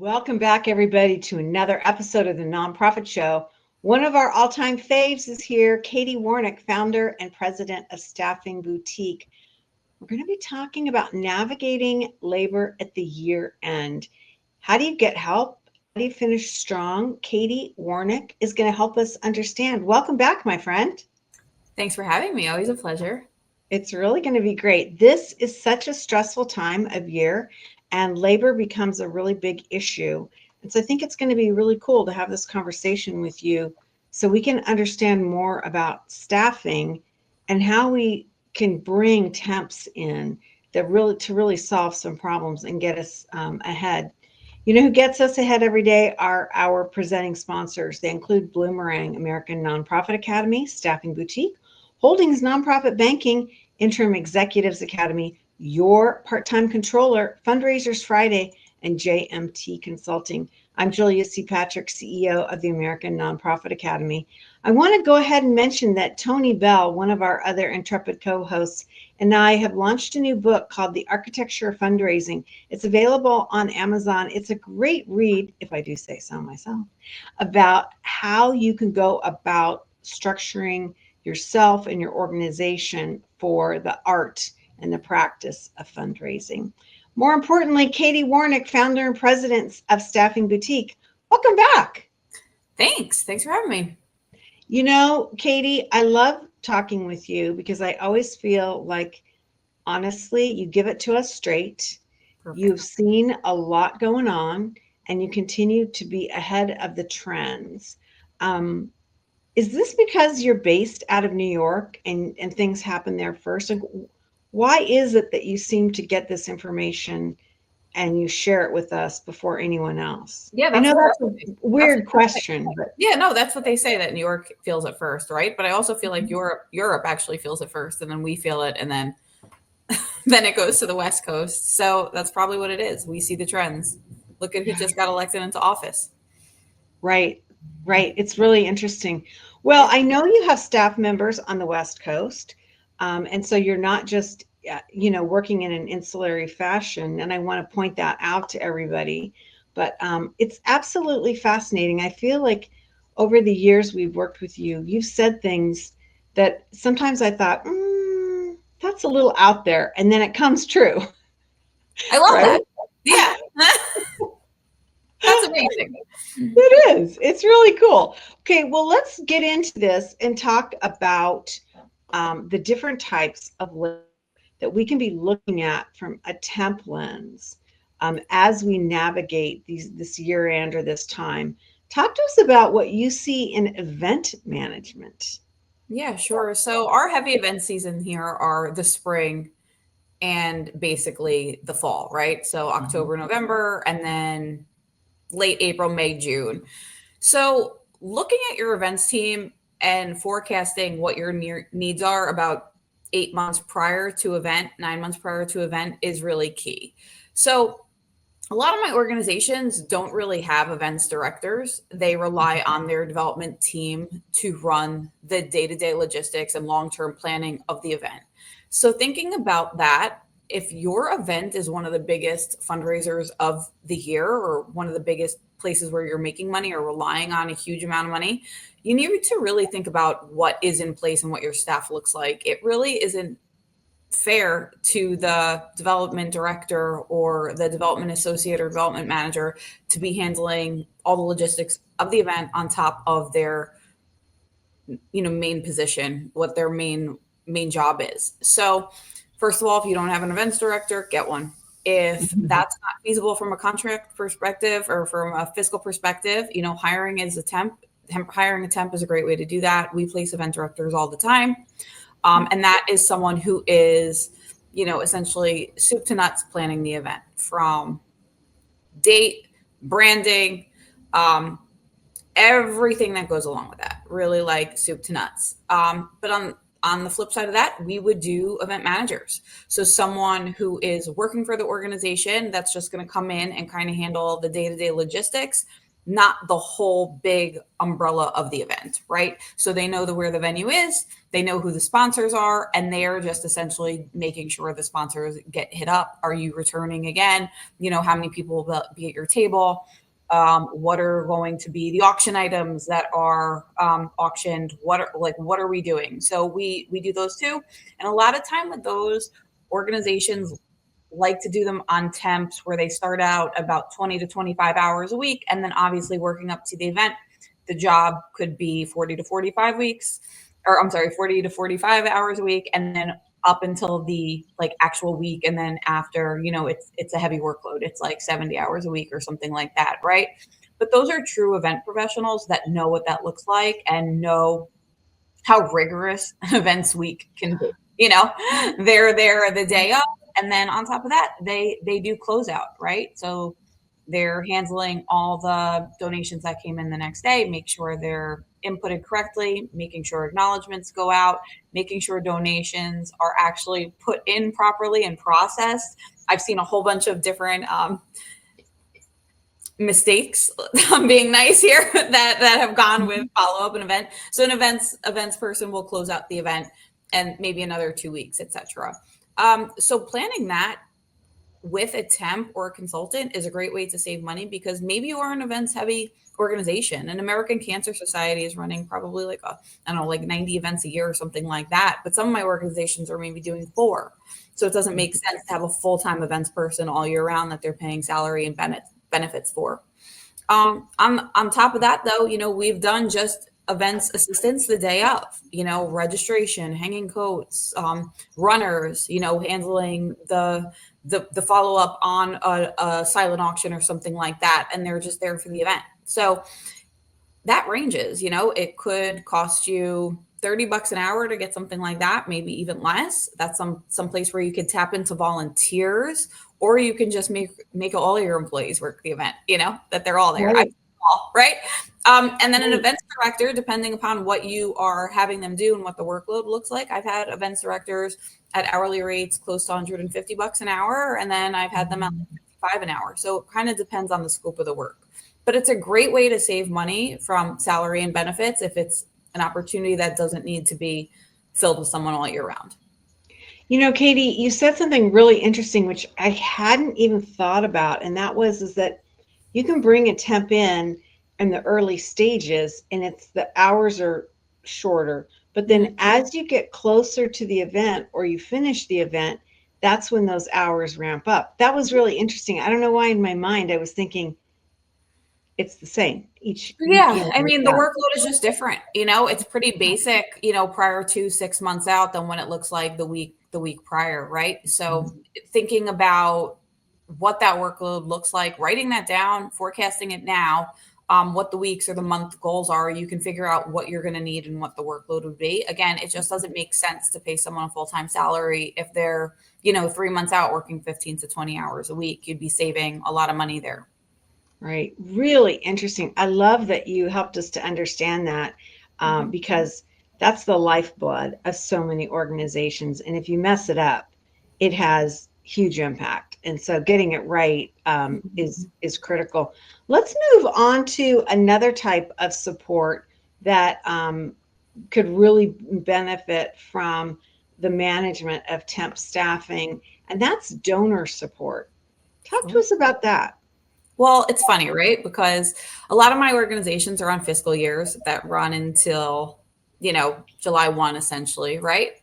Welcome back, everybody, to another episode of the Nonprofit Show. One of our all-time faves is here, Katie Warnock, founder and president of Staffing Boutique. We're going to be talking about navigating labor at the year end. How do you get help? How do you finish strong? Katie Warnock is going to help us understand. Welcome back, my friend. Thanks for having me. Always a pleasure. It's really going to be great. This is such a stressful time of year, and labor becomes a really big issue. And so I think it's going to be really cool to have this conversation with you so we can understand more about staffing and how we can bring temps in that really solve some problems and get us ahead. You know who gets us ahead every day are our presenting sponsors. They include Bloomerang, American Nonprofit Academy, Staffing Boutique, Holdings Nonprofit Banking, Interim Executives Academy, Your Part-Time Controller, Fundraisers Friday, and JMT Consulting. I'm Julia C. Patrick, CEO of the American Nonprofit Academy. I want to go ahead and mention that Tony Bell, one of our other intrepid co-hosts, and I have launched a new book called The Architecture of Fundraising. It's available on Amazon. It's a great read, if I do say so myself, about how you can go about structuring yourself and your organization for the art and the practice of fundraising. More importantly, Katie Warnock, founder and president of Staffing Boutique. Welcome back. Thanks for having me. You know, Katie, I love talking with you because I always feel like, honestly, you give it to us straight. Perfect. You've seen a lot going on and you continue to be ahead of the trends. Is this because you're based out of New York and things happen there first? And why is it that you seem to get this information and you share it with us before anyone else? Yeah, I know that's a weird question. But yeah, no, that's what they say, that New York feels it first, right? But I also feel like Europe actually feels it first, and then we feel it, and then then it goes to the West Coast. So that's probably what it is. We see the trends. Look at who just got elected into office. Right. It's really interesting. Well, I know you have staff members on the West Coast. And so you're not just, working in an insular fashion. And I want to point that out to everybody. But it's absolutely fascinating. I feel like over the years we've worked with you, you've said things that sometimes I thought, that's a little out there. And then it comes true. I love that. Yeah. That's amazing. It is. It's really cool. Okay, well, let's get into this and talk about the different types of labor that we can be looking at from a temp lens as we navigate this year end or this time. Talk to us about what you see in event management. Yeah, sure. So our heavy event season here are the spring and basically the fall, right? So October, November, and then late April, May, June. So looking at your events team and forecasting what your needs are about 8 months prior to event, 9 months prior to event is really key. So a lot of my organizations don't really have events directors. They rely on their development team to run the day-to-day logistics and long-term planning of the event. So thinking about that, if your event is one of the biggest fundraisers of the year or one of the biggest places where you're making money or relying on a huge amount of money, you need to really think about what is in place and what your staff looks like. It really isn't fair to the development director or the development associate or development manager to be handling all the logistics of the event on top of their main position, what their main job is. So first of all, if you don't have an events director, get one. If that's not feasible from a contract perspective or from a fiscal perspective, hiring is hiring a temp is a great way to do that. We place event directors all the time. And that is someone who is, essentially soup to nuts planning the event, from date, branding, everything that goes along with that, really like soup to nuts. But on the flip side of that, we would do event managers. So someone who is working for the organization that's just going to come in and kind of handle the day-to-day logistics, not the whole big umbrella of the event, right? So they know where the venue is, they know who the sponsors are, and they are just essentially making sure the sponsors get hit up. Are you returning again? How many people will be at your table? What are going to be the auction items that are auctioned? What are we doing? So we do those too. And a lot of time with those, organizations like to do them on temps where they start out about 20 to 25 hours a week, and then obviously working up to the event. The job could be 40 to 45 weeks, or I'm sorry, 40 to 45 hours a week, and then up until the actual week. And then after, it's a heavy workload. It's like 70 hours a week or something like that, right? But those are true event professionals that know what that looks like and know how rigorous events week can be. They're there the day of, and then on top of that, they do closeout, right? So they're handling all the donations that came in the next day, make sure they're inputted correctly, making sure acknowledgments go out, making sure donations are actually put in properly and processed. I've seen a whole bunch of different mistakes, I'm being nice here, that have gone with follow-up an event. So an events person will close out the event and maybe another 2 weeks, etc. So planning that with a temp or a consultant is a great way to save money, because maybe you are an events heavy organization. An American Cancer Society is running probably like 90 events a year or something like that. But some of my organizations are maybe doing 4. So it doesn't make sense to have a full-time events person all year round that they're paying salary and benefits for. On top of that, though, we've done just events assistance the day of, registration, hanging coats, runners, handling the follow up on a silent auction or something like that, and they're just there for the event. So that ranges. It could cost you $30 an hour to get something like that, maybe even less. That's some place where you could tap into volunteers, or you can just make all your employees work the event, that they're all there. Right. Right. And then an events director, depending upon what you are having them do and what the workload looks like. I've had events directors at hourly rates close to $150 an hour, and then I've had them at $55 an hour. So it kind of depends on the scope of the work. But it's a great way to save money from salary and benefits if it's an opportunity that doesn't need to be filled with someone all year round. Katie, you said something really interesting, which I hadn't even thought about. And that is that you can bring a temp in the early stages and the hours are shorter. But then as you get closer to the event or you finish the event, that's when those hours ramp up. That was really interesting. I don't know why in my mind I was thinking it's the same each weekend. I mean, the workload is just different. It's pretty basic, prior to 6 months out than when it looks like the week prior, right? So thinking about what that workload looks like, writing that down, forecasting it now, what the weeks or the month goals are, you can figure out what you're going to need and what the workload would be. Again, it just doesn't make sense to pay someone a full-time salary if they're, 3 months out working 15 to 20 hours a week. You'd be saving a lot of money there. Right. Really interesting. I love that you helped us to understand that because that's the lifeblood of so many organizations. And if you mess it up, it has huge impact. And so getting it right is critical. Let's move on to another type of support that could really benefit from the management of temp staffing, and that's donor support. Talk to us about that. Well, it's funny, right? Because a lot of my organizations are on fiscal years that run until, July 1, essentially, right?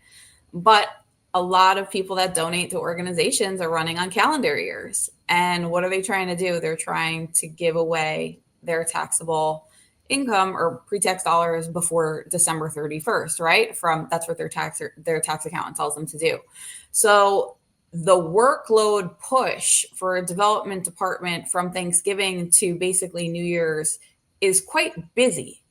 But a lot of people that donate to organizations are running on calendar years. And what are they trying to do? They're trying to give away their taxable income or pre-tax dollars before December 31st, right? That's what their tax accountant tells them to do. So the workload push for a development department from Thanksgiving to basically New Year's is quite busy,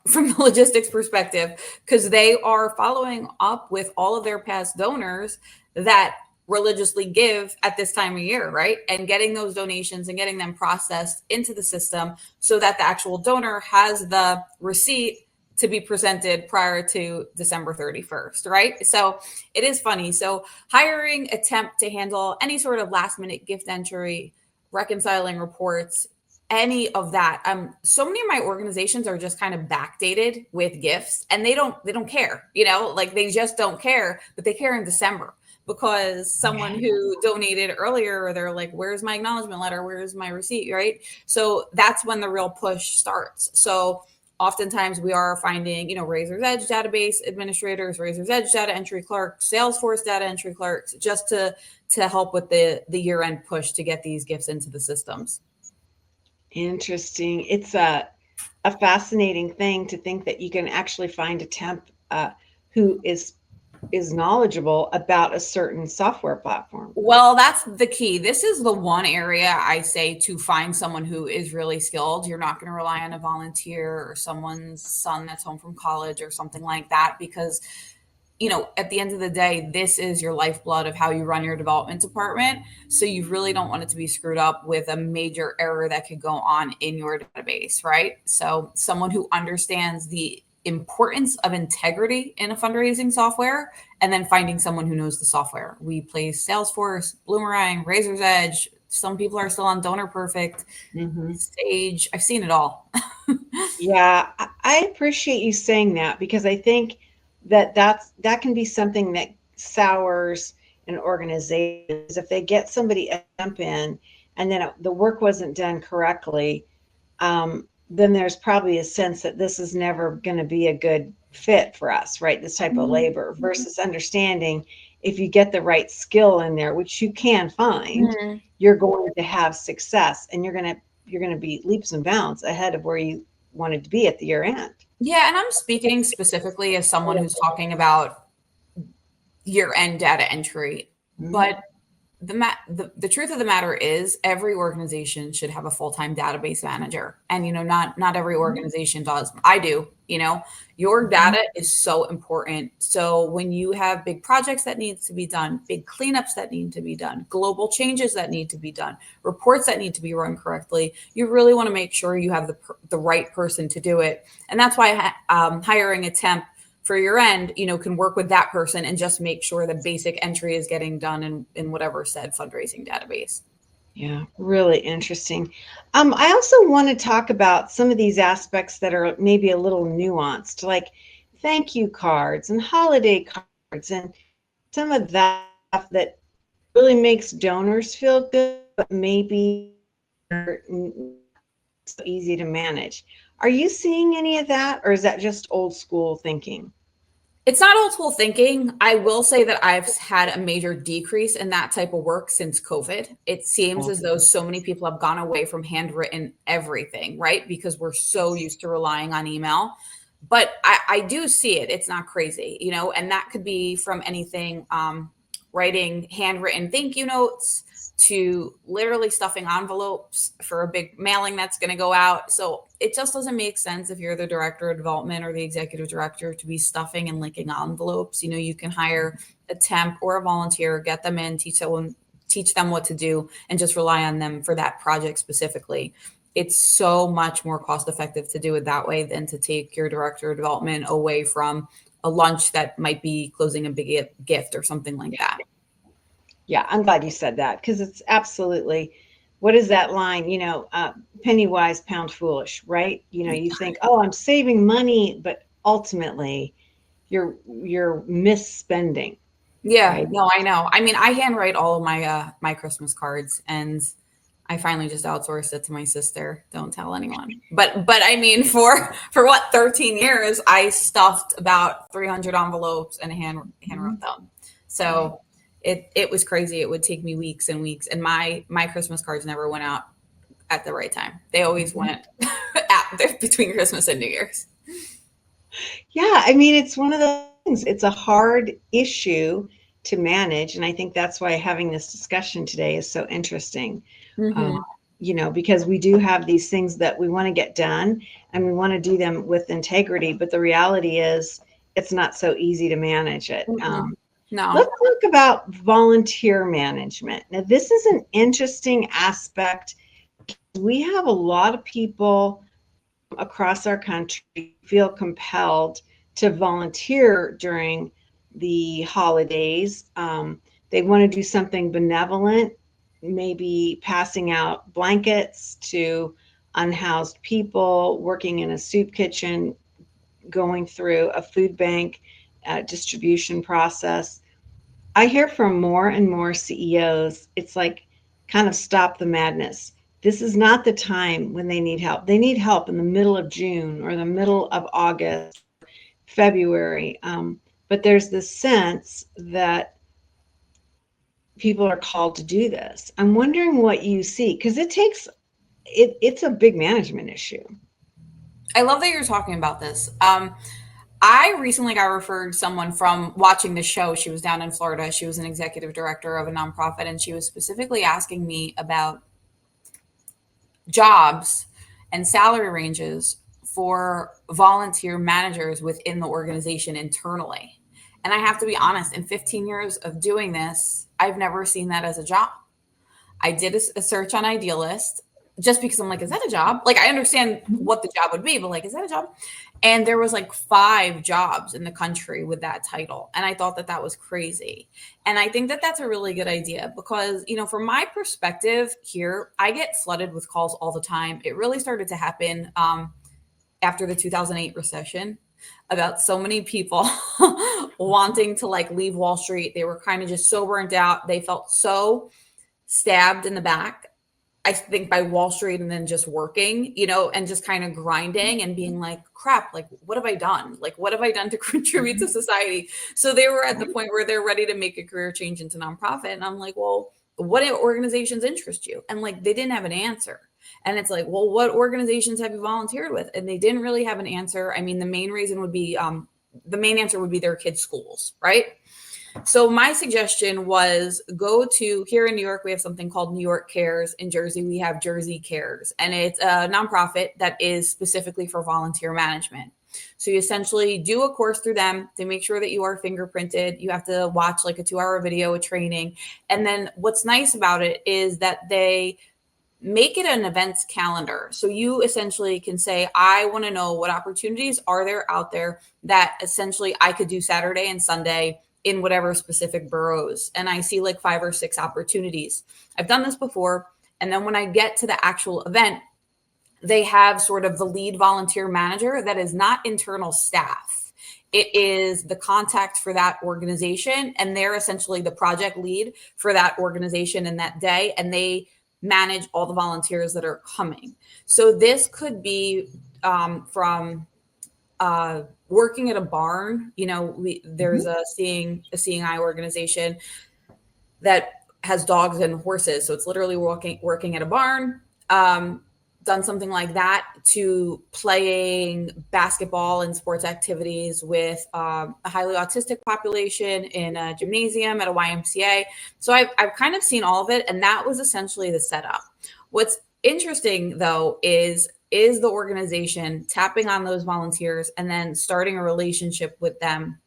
from the logistics perspective, because they are following up with all of their past donors that religiously give at this time of year, right? And getting those donations and getting them processed into the system so that the actual donor has the receipt to be presented prior to December 31st, right? So it is funny. So hiring a temp to handle any sort of last minute gift entry, reconciling reports, any of that. So many of my organizations are just kind of backdated with gifts, and they don't care, like they just don't care, but they care in December because someone who donated earlier, they're like, where's my acknowledgement letter? Where's my receipt? Right. So that's when the real push starts. So oftentimes we are finding, Razor's Edge database administrators, Razor's Edge data entry clerks, Salesforce data entry clerks, just to help with the year-end push to get these gifts into the systems. Interesting. It's a fascinating thing to think that you can actually find a temp who is knowledgeable about a certain software platform. Well, that's the key. This is the one area I say to find someone who is really skilled. You're not going to rely on a volunteer or someone's son that's home from college or something like that, because at the end of the day, this is your lifeblood of how you run your development department. So you really don't want it to be screwed up with a major error that could go on in your database, right? So someone who understands the importance of integrity in a fundraising software, and then finding someone who knows the software. We place Salesforce, Bloomerang, Razor's Edge. Some people are still on Donor Perfect, Sage. I've seen it all. Yeah, I appreciate you saying that, because I think that can be something that sours an organization if they get somebody to jump in and then the work wasn't done correctly. Then there's probably a sense that this is never going to be a good fit for us, right? This type of labor, versus understanding if you get the right skill in there, which you can find, you're going to have success, and you're going to be leaps and bounds ahead of where you wanted to be at the year end. Yeah, and I'm speaking specifically as someone who's talking about year-end data entry, but the truth of the matter is every organization should have a full-time database manager, and not every organization does. I do. Your data is so important. So when you have big projects that needs to be done, big cleanups that need to be done, global changes that need to be done, reports that need to be run correctly, you really want to make sure you have the right person to do it. And that's why hiring a temp for your end, can work with that person and just make sure the basic entry is getting done in whatever said fundraising database. Yeah, really interesting. I also want to talk about some of these aspects that are maybe a little nuanced, like thank you cards and holiday cards, and some of that stuff that really makes donors feel good, but maybe not so easy to manage. Are you seeing any of that, or is that just old school thinking? It's not old school thinking. I will say that I've had a major decrease in that type of work since COVID. It seems as though so many people have gone away from handwritten everything, right? Because we're so used to relying on email. But I do see it. It's not crazy, and that could be from anything, writing handwritten thank you notes to literally stuffing envelopes for a big mailing that's going to go out. So it just doesn't make sense if you're the director of development or the executive director to be stuffing and linking envelopes. You can hire a temp or a volunteer, get them in, teach them what to do, and just rely on them for that project specifically. It's so much more cost effective to do it that way than to take your director of development away from a lunch that might be closing a big gift or something like that. Yeah, I'm glad you said that, because it's absolutely, what is that line? Penny wise, pound foolish, right? You think, oh, I'm saving money, but ultimately you're misspending. Yeah, Right? no, I know. I mean, I handwrite all of my Christmas cards, and I finally just outsourced it to my sister. Don't tell anyone. But I mean, for what, 13 years, I stuffed about 300 envelopes and handwrote them. So it was crazy. It would take me weeks and weeks, and my Christmas cards never went out at the right time. They always went between Christmas and New Year's. Yeah, I mean, it's one of those things. It's a hard issue to manage, and I think that's why having this discussion today is so interesting. Mm-hmm. Because we do have these things that we want to get done, and we want to do them with integrity, but the reality is it's not so easy to manage it. Mm-hmm. Let's No. talk about volunteer management. Now, this is an interesting aspect. We have a lot of people across our country feel compelled to volunteer during the holidays. They want to do something benevolent, maybe passing out blankets to unhoused people, working in a soup kitchen, going through a food bank distribution process. I hear from more and more CEOs, it's like, kind of stop the madness. This is not the time when they need help. They need help in the middle of June or the middle of August, February. But there's this sense that people are called to do this. I'm wondering what you see, because it's a big management issue. I love that you're talking about this. I recently got referred someone from watching the show. She was down in Florida. She was an executive director of a nonprofit, and she was specifically asking me about jobs and salary ranges for volunteer managers within the organization internally. And I have to be honest, in 15 years of doing this, I've never seen that as a job. I did a search on Idealist just because I'm like, is that a job? Like, I understand what the job would be, but like, is that a job? And there was like 5 jobs in the country with that title. And I thought that that was crazy. And I think that that's a really good idea because, you know, from my perspective here, I get flooded with calls all the time. It really started to happen after the 2008 recession about so many people wanting to like leave Wall Street. They were kind of just so burnt out. They felt so stabbed in the back, I think, by Wall Street and then just working, you know, and just kind of grinding and being like, crap, like, what have I done? Like, what have I done to contribute to society? So they were at the point where they're ready to make a career change into nonprofit. And I'm like, well, what organizations interest you? And like, they didn't have an answer. And it's like, well, what organizations have you volunteered with? And they didn't really have an answer. I mean, the main reason would be, the main answer would be their kids' schools, right? So my suggestion was go to, here in New York, we have something called New York Cares. In Jersey, we have Jersey Cares, and it's a nonprofit that is specifically for volunteer management. So you essentially do a course through them. They make sure that you are fingerprinted. You have to watch like a 2-hour video, a training. And then what's nice about it is that they make it an events calendar. So you essentially can say, I want to know what opportunities are there out there that essentially I could do Saturday and Sunday in whatever specific boroughs. And I see like 5 or 6 opportunities. I've done this before. And then when I get to the actual event, they have sort of the lead volunteer manager that is not internal staff. It is the contact for that organization. And they're essentially the project lead for that organization in that day. And they manage all the volunteers that are coming. So this could be from working at a barn. You know, there's a seeing eye organization that has dogs and horses. So it's literally working at a barn. Done something like that, to playing basketball and sports activities with a highly autistic population in a gymnasium at a YMCA. So I've kind of seen all of it, and that was essentially the setup. What's interesting though is the organization tapping on those volunteers and then starting a relationship with them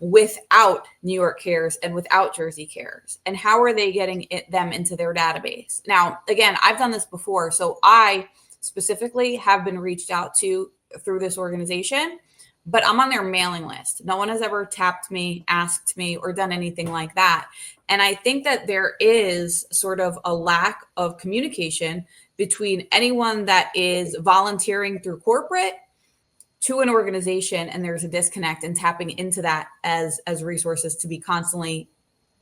without New York Cares and without Jersey Cares, and how are they getting them into their database? Now, again, I've done this before, so I specifically have been reached out to through this organization, but I'm on their mailing list. No one has ever tapped me, asked me, or done anything like that. And I think that there is sort of a lack of communication between anyone that is volunteering through corporate to an organization, and there's a disconnect, and tapping into that as resources to be constantly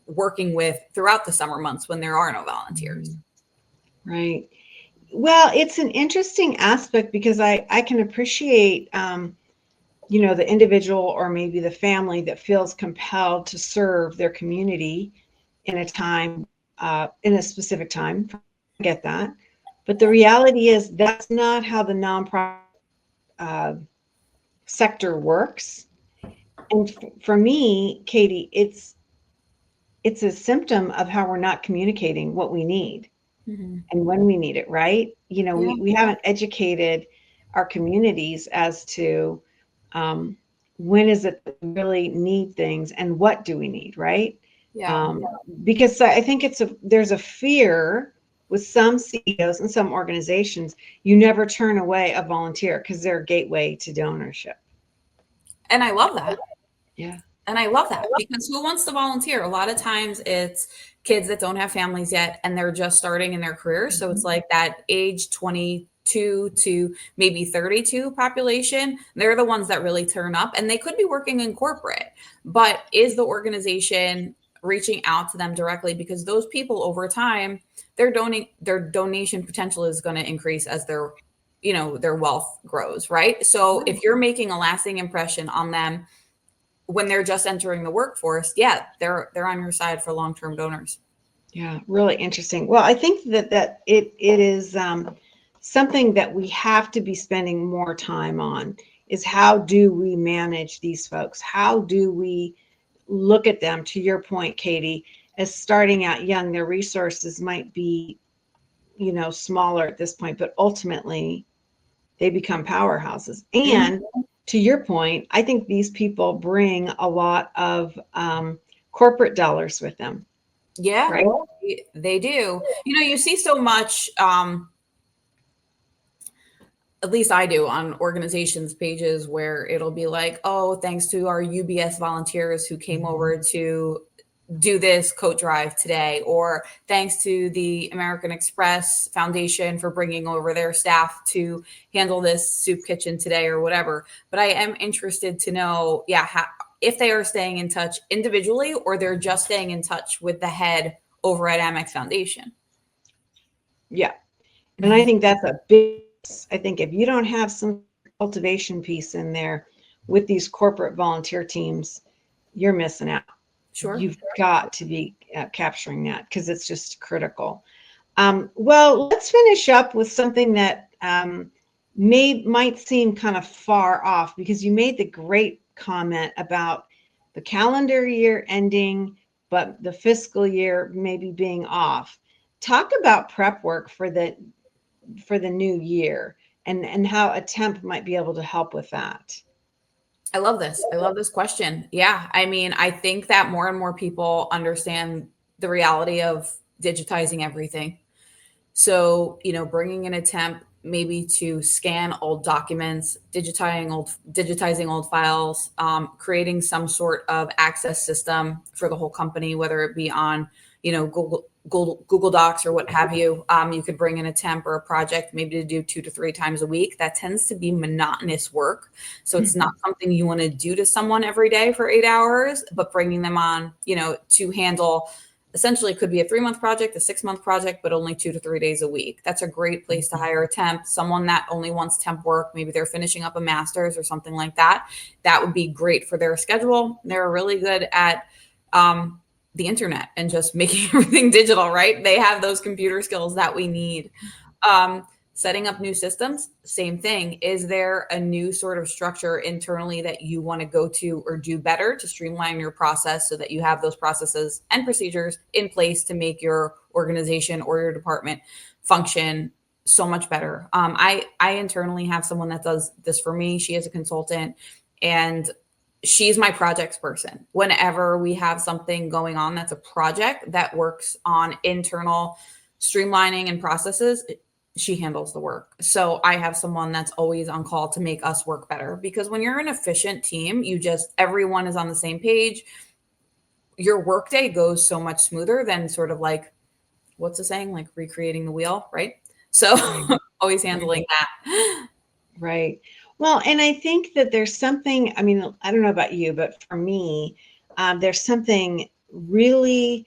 working with throughout the summer months when there are no volunteers. Right. Well, it's an interesting aspect because I can appreciate, you know, the individual or maybe the family that feels compelled to serve their community in a time, in a specific time. I get that. But the reality is that's not how the nonprofit sector works. And for me, Katie, it's a symptom of how we're not communicating what we need. Mm-hmm. And when we need it, right? You know, we haven't educated our communities as to when is it that we really need things and what do we need, right? Because I think there's a fear with some CEOs and some organizations. You never turn away a volunteer because they're a gateway to donorship. And I love that. Yeah. And I love that, because who wants to volunteer? A lot of times it's kids that don't have families yet and they're just starting in their career. So it's like that age 20 2 to maybe 32 population, they're the ones that really turn up, and they could be working in corporate, but is the organization reaching out to them directly? Because those people over time, their donation potential is going to increase as their wealth grows, right? So if you're making a lasting impression on them when they're just entering the workforce, yeah, they're on your side for long-term donors. Yeah, really interesting. Well, I think that it is something that we have to be spending more time on, is how do we manage these folks? How do we look at them, to your point, Katie, as starting out young? Their resources might be, smaller at this point, but ultimately they become powerhouses. And to your point, I think these people bring a lot of corporate dollars with them. Yeah, right? they do. You see so much, at least I do, on organizations pages where it'll be like, oh, thanks to our UBS volunteers who came over to do this coat drive today, or thanks to the American Express Foundation for bringing over their staff to handle this soup kitchen today, or whatever. But I am interested to know, if they are staying in touch individually, or they're just staying in touch with the head over at Amex Foundation. Yeah. And I think that's a big, I think if you don't have some cultivation piece in there with these corporate volunteer teams, you're missing out. Sure. You've got to be capturing that, because it's just critical. Well, let's finish up with something that might seem kind of far off, because you made the great comment about the calendar year ending, but the fiscal year maybe being off. Talk about prep work for the new year, and how a temp might be able to help with that. I love this. I love this question. Yeah. I mean, I think that more and more people understand the reality of digitizing everything. So, bringing in a temp maybe to scan old documents, digitizing old files, creating some sort of access system for the whole company, whether it be on, Google Docs or what have you. You could bring in a temp or a project maybe to do 2 to 3 times a week. That tends to be monotonous work. So it's not something you want to do to someone every day for 8 hours, but bringing them on, to handle, essentially it could be a 3-month project, a 6-month project, but only 2 to 3 days a week. That's a great place to hire a temp, someone that only wants temp work. Maybe they're finishing up a master's or something like that. That would be great for their schedule. They're really good at the internet and just making everything digital, right? They have those computer skills that we need. Setting up new systems, same thing. Is there a new sort of structure internally that you want to go to or do better to streamline your process, so that you have those processes and procedures in place to make your organization or your department function so much better? I internally have someone that does this for me. She is a consultant, and she's my projects person. Whenever we have something going on that's a project that works on internal streamlining and processes, she handles the work. So I have someone that's always on call to make us work better, because when you're an efficient team, everyone is on the same page. Your workday goes so much smoother than sort of like, what's the saying? Like recreating the wheel, right? So always handling that. Right. Well, and I think that there's something, I mean, I don't know about you, but for me, there's something really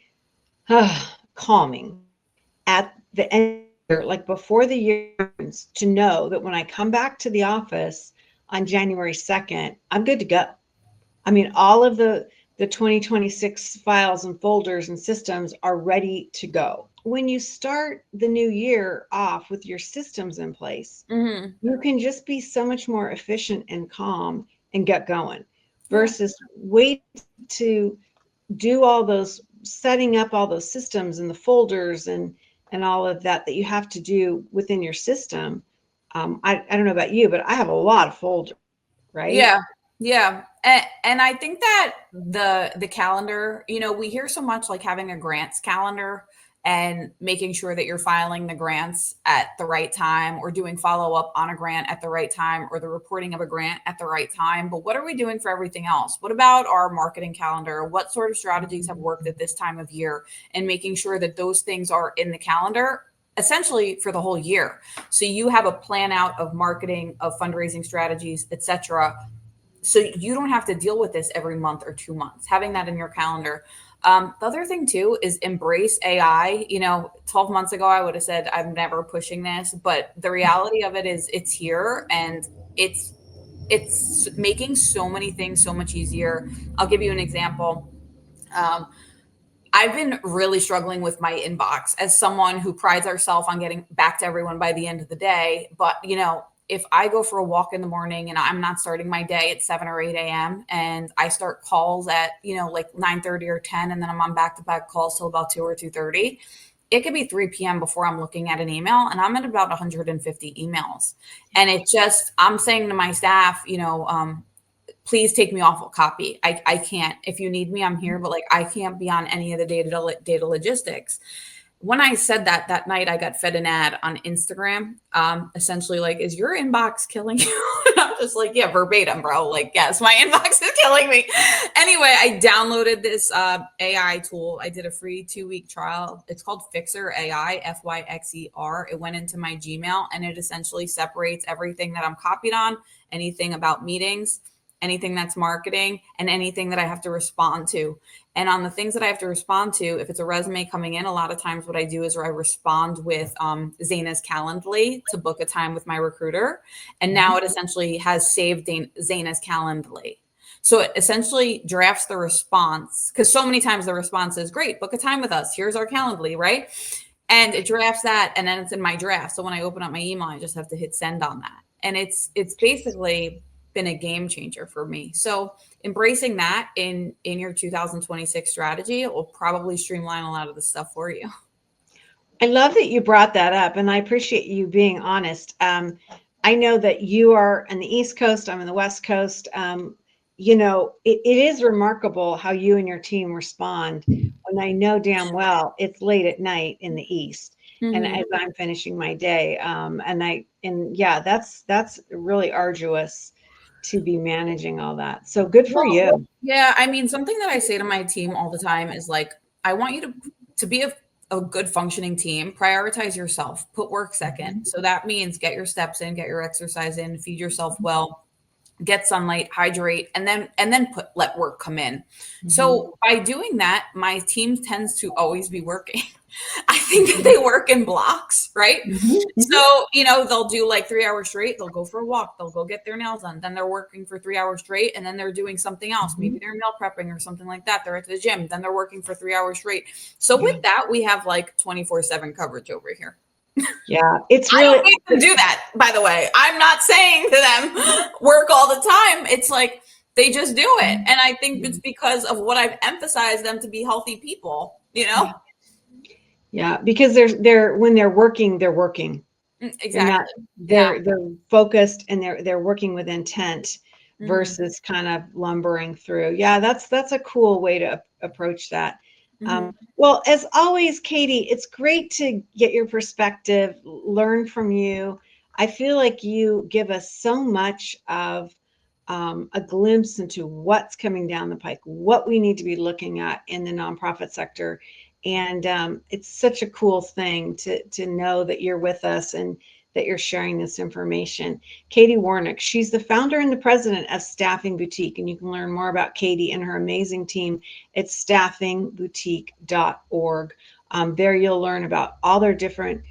calming at the end of the year, like before the year ends, to know that when I come back to the office on January 2nd, I'm good to go. I mean, all of the 2026 files and folders and systems are ready to go. When you start the new year off with your systems in place, you can just be so much more efficient and calm and get going, versus wait to do all those, setting up all those systems and the folders and all of that you have to do within your system. I don't know about you, but I have a lot of folders, right? Yeah. Yeah. And I think that the calendar, we hear so much like having a grants calendar and making sure that you're filing the grants at the right time, or doing follow up on a grant at the right time, or the reporting of a grant at the right time. But what are we doing for everything else? What about our marketing calendar? What sort of strategies have worked at this time of year, and making sure that those things are in the calendar essentially for the whole year. So you have a plan out of marketing, of fundraising strategies, etc. So you don't have to deal with this every month or 2 months, having that in your calendar. The other thing too is embrace AI. 12 months ago, I would have said, I'm never pushing this, but the reality of it is it's here, and it's, it's making so many things so much easier. I'll give you an example. Um, I've been really struggling with my inbox as someone who prides herself on getting back to everyone by the end of the day. But, if I go for a walk in the morning and I'm not starting my day at 7 or 8 a.m. and I start calls at, like 9:30 or 10, and then I'm on back-to-back calls till about 2 or 2:30, it could be 3 p.m. before I'm looking at an email, and I'm at about 150 emails. And I'm saying to my staff, please take me off of copy. I can't. If you need me, I'm here, but like I can't be on any of the data logistics. When I said that night, I got fed an ad on Instagram, essentially like, is your inbox killing you? And I'm just like, yeah, verbatim, bro. Like, yes, my inbox is killing me. Anyway, I downloaded this AI tool. I did a free 2-week trial. It's called Fixer AI, Fyxer. It went into my Gmail, and it essentially separates everything that I'm copied on, anything about meetings, anything that's marketing, and anything that I have to respond to. And on the things that I have to respond to, if it's a resume coming in, a lot of times what I do is I respond with Zaina's Calendly to book a time with my recruiter. And now it essentially has saved Zaina's Calendly. So it essentially drafts the response, because so many times the response is, great, book a time with us. Here's our Calendly, right? And it drafts that, and then it's in my draft. So when I open up my email, I just have to hit send on that. And it's basically been a game changer for me. So embracing that in your 2026 strategy, it will probably streamline a lot of the stuff for you. I love that you brought that up, and I appreciate you being honest. I know that you are on the East Coast, I'm on the West Coast. It is remarkable how you and your team respond when I know damn well it's late at night in the East. And as I'm finishing my day, that's really arduous to be managing all that. So good for you. Yeah, I mean, something that I say to my team all the time is like, I want you to be a good functioning team. Prioritize yourself, put work second. So that means get your steps in, get your exercise in, feed yourself well, get sunlight, hydrate, and then let work come in. So by doing that, my team tends to always be working. I think that they work in blocks, right? So, they'll do like 3 hours straight. They'll go for a walk. They'll go get their nails done. Then they're working for 3 hours straight. And then they're doing something else. Maybe they're meal prepping or something like that. They're at the gym. Then they're working for 3 hours straight. So with that, we have like 24/7 coverage over here. Yeah, it's really. I don't make them do that, by the way. I'm not saying to them work all the time. It's like they just do it. And I think it's because of what I've emphasized them to be healthy people, Yeah, because they're when they're working, they're working. Exactly. They're focused, and they're working with intent versus kind of lumbering through. Yeah, that's a cool way to approach that. Well, as always, Katie, it's great to get your perspective, learn from you. I feel like you give us so much of a glimpse into what's coming down the pike, what we need to be looking at in the nonprofit sector. And it's such a cool thing to know that you're with us and that you're sharing this information. Katie Warnock, she's the founder and the president of Staffing Boutique, and you can learn more about Katie and her amazing team at staffingboutique.org. There you'll learn about all their different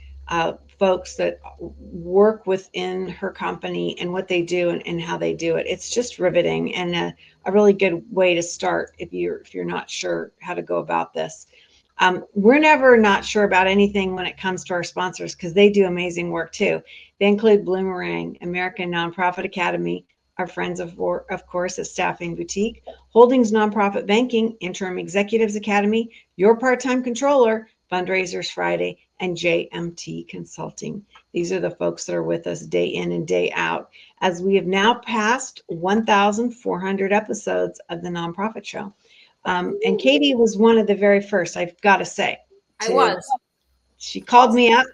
folks that work within her company and what they do and how they do it. It's just riveting and a really good way to start if you're not sure how to go about this. We're never not sure about anything when it comes to our sponsors because they do amazing work too. They include Bloomerang, American Nonprofit Academy, our friends of course at Staffing Boutique, Holdings Nonprofit Banking, Interim Executives Academy, Your Part-Time Controller, Fundraisers Friday, and JMT Consulting. These are the folks that are with us day in and day out as we have now passed 1,400 episodes of the Nonprofit Show. And Katie was one of the very first, I've got to say. I was. She called me up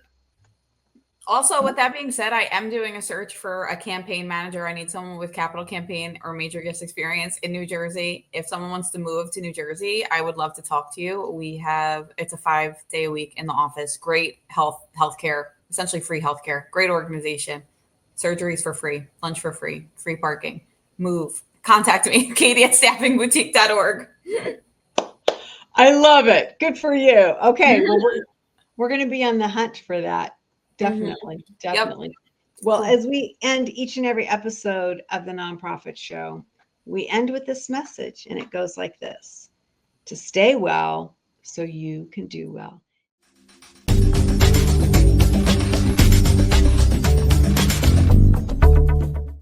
Also, with that being said, I am doing a search for a campaign manager. I need someone with capital campaign or major gifts experience in New Jersey. If someone wants to move to New Jersey, I would love to talk to you. It's a 5-day a week in the office. Great healthcare, essentially free healthcare. Great organization. Surgeries for free, lunch for free, free parking. Move. Contact me, Katie at staffing.boutique.org. I love it. Good for you. Okay, well, we're going to be on the hunt for that. Definitely, definitely. Yep. Well, Cool. as we end each and every episode of the Nonprofit Show, we end with this message, and it goes like this: to stay well so you can do well.